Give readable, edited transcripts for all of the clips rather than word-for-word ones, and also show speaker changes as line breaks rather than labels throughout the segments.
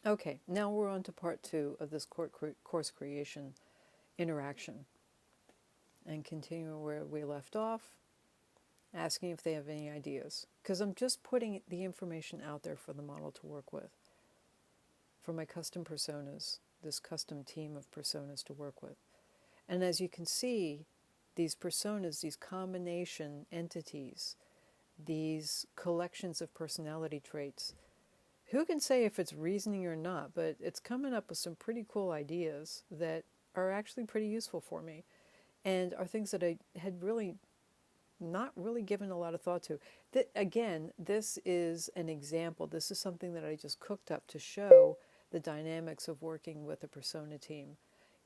Okay, now we're on to part 2 of this course creation interaction, and continuing where we left off, asking if they have any ideas. Because I'm just putting the information out there for the model to work with, for my custom personas, this custom team of personas to work with. And as you can see, these personas, these combination entities, these collections of personality traits, who can say if it's reasoning or not, but it's coming up with some pretty cool ideas that are actually pretty useful for me, and are things that I had really not really given a lot of thought to. That, again, this is an example. This is something that I just cooked up to show the dynamics of working with a persona team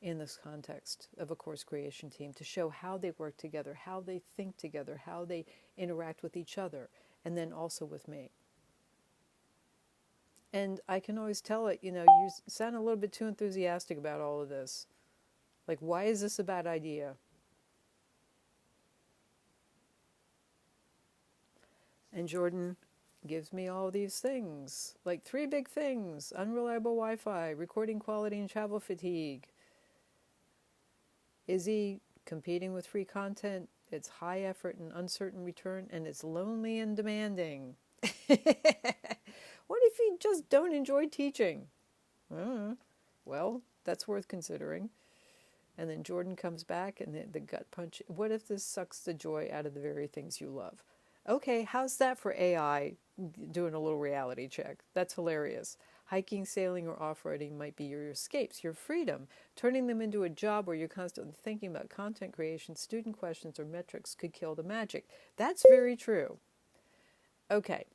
in this context of a course creation team, to show how they work together, how they think together, how they interact with each other, and then also with me. And I can always tell it, you sound a little bit too enthusiastic about all of this. Like, why is this a bad idea? And Jordan gives me all these things, like 3 big things: unreliable Wi-Fi, recording quality, and travel fatigue. Izzy, competing with free content, it's high effort and uncertain return, and it's lonely and demanding. What if you just don't enjoy teaching? Well, that's worth considering. And then Jordan comes back, and the gut punch. What if this sucks the joy out of the very things you love? Okay, how's that for AI doing a little reality check? That's hilarious. Hiking, sailing, or off-roading might be your escapes, your freedom. Turning them into a job where you're constantly thinking about content creation, student questions, or metrics could kill the magic. That's very true. Okay.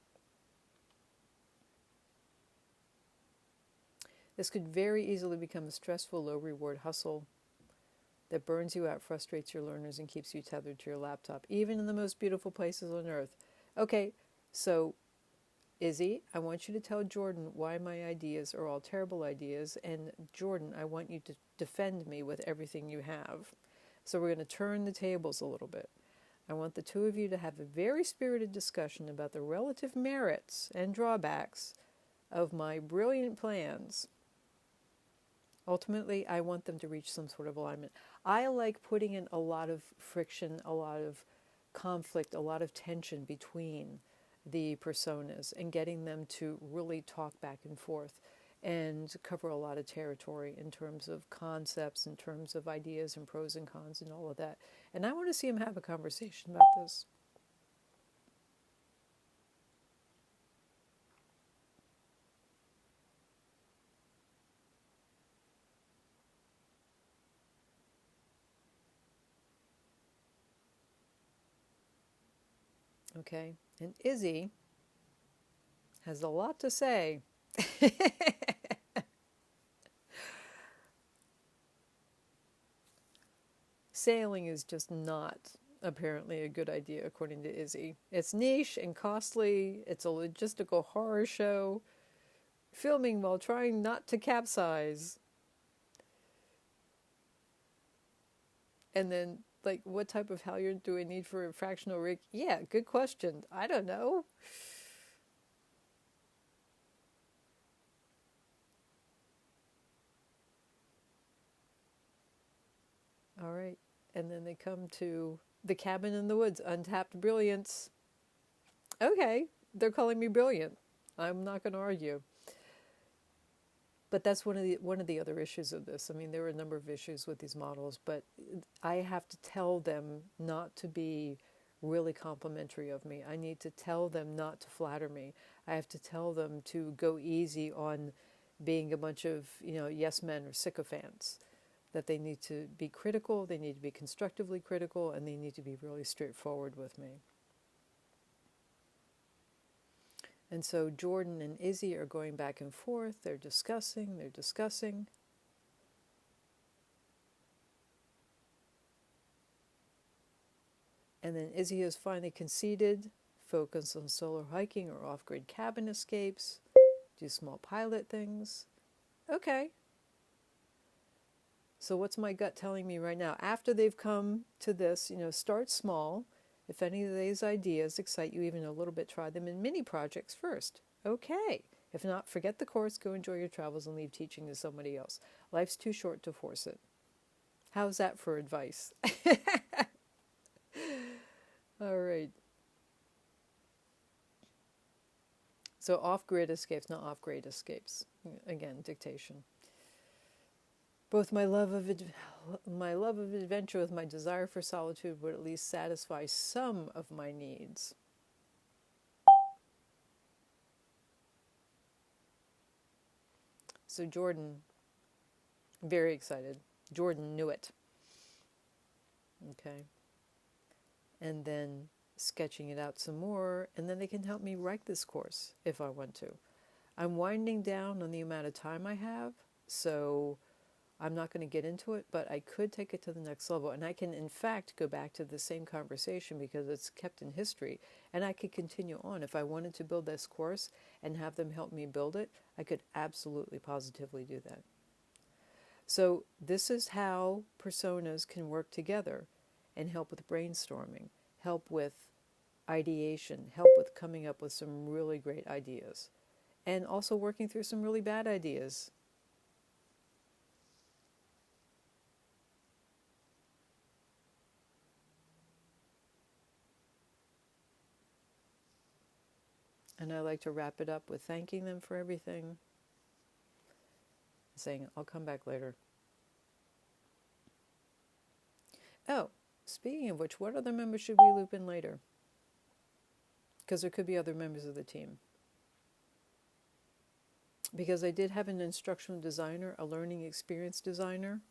This could very easily become a stressful, low-reward hustle that burns you out, frustrates your learners, and keeps you tethered to your laptop, even in the most beautiful places on earth. Okay, so Izzy, I want you to tell Jordan why my ideas are all terrible ideas, and Jordan, I want you to defend me with everything you have. So we're going to turn the tables a little bit. I want the two of you to have a very spirited discussion about the relative merits and drawbacks of my brilliant plans. Ultimately, I want them to reach some sort of alignment. I like putting in a lot of friction, a lot of conflict, a lot of tension between the personas, and getting them to really talk back and forth and cover a lot of territory in terms of concepts, in terms of ideas and pros and cons and all of that. And I want to see them have a conversation about this. Okay? And Izzy has a lot to say. Sailing is just not apparently a good idea, according to Izzy. It's niche and costly. It's a logistical horror show. Filming while trying not to capsize. And then, like, what type of halyard do I need for a fractional rig? Yeah, good question. I don't know. All right. And then they come to the cabin in the woods, untapped brilliance. Okay, they're calling me brilliant. I'm not going to argue. But that's one of the other issues of this. I mean, there are a number of issues with these models, but I have to tell them not to be really complimentary of me. I need to tell them not to flatter me. I have to tell them to go easy on being a bunch of, yes men or sycophants. That they need to be critical, they need to be constructively critical, and they need to be really straightforward with me. And so Jordan and Izzy are going back and forth. They're discussing. And then Izzy has finally conceded, focus on solo hiking or off-grid cabin escapes, do small pilot things. Okay. So what's my gut telling me right now? After they've come to this, start small. If any of these ideas excite you even a little bit, try them in mini projects first. Okay. If not, forget the course, go enjoy your travels, and leave teaching to somebody else. Life's too short to force it. How's that for advice? All right. So off-grid escapes, not off-grade escapes. Again, dictation. Both my love of adventure with my desire for solitude would at least satisfy some of my needs. So Jordan, very excited. Jordan knew it. Okay. And then sketching it out some more, and then they can help me write this course if I want to. I'm winding down on the amount of time I have, so I'm not going to get into it, but I could take it to the next level. And I can, in fact, go back to the same conversation because it's kept in history. And I could continue on. If I wanted to build this course and have them help me build it, I could absolutely, positively do that. So this is how personas can work together and help with brainstorming, help with ideation, help with coming up with some really great ideas, and also working through some really bad ideas. And I like to wrap it up with thanking them for everything, saying, I'll come back later. Oh, speaking of which, what other members should we loop in later? Because there could be other members of the team. Because I did have an instructional designer, a learning experience designer,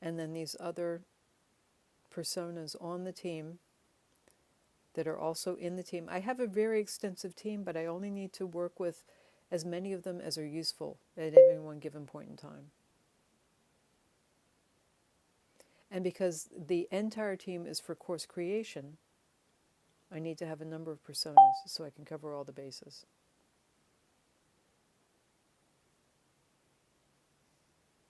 and then these other personas on the team that are also in the team. I have a very extensive team, but I only need to work with as many of them as are useful at any one given point in time. And because the entire team is for course creation, I need to have a number of personas so I can cover all the bases.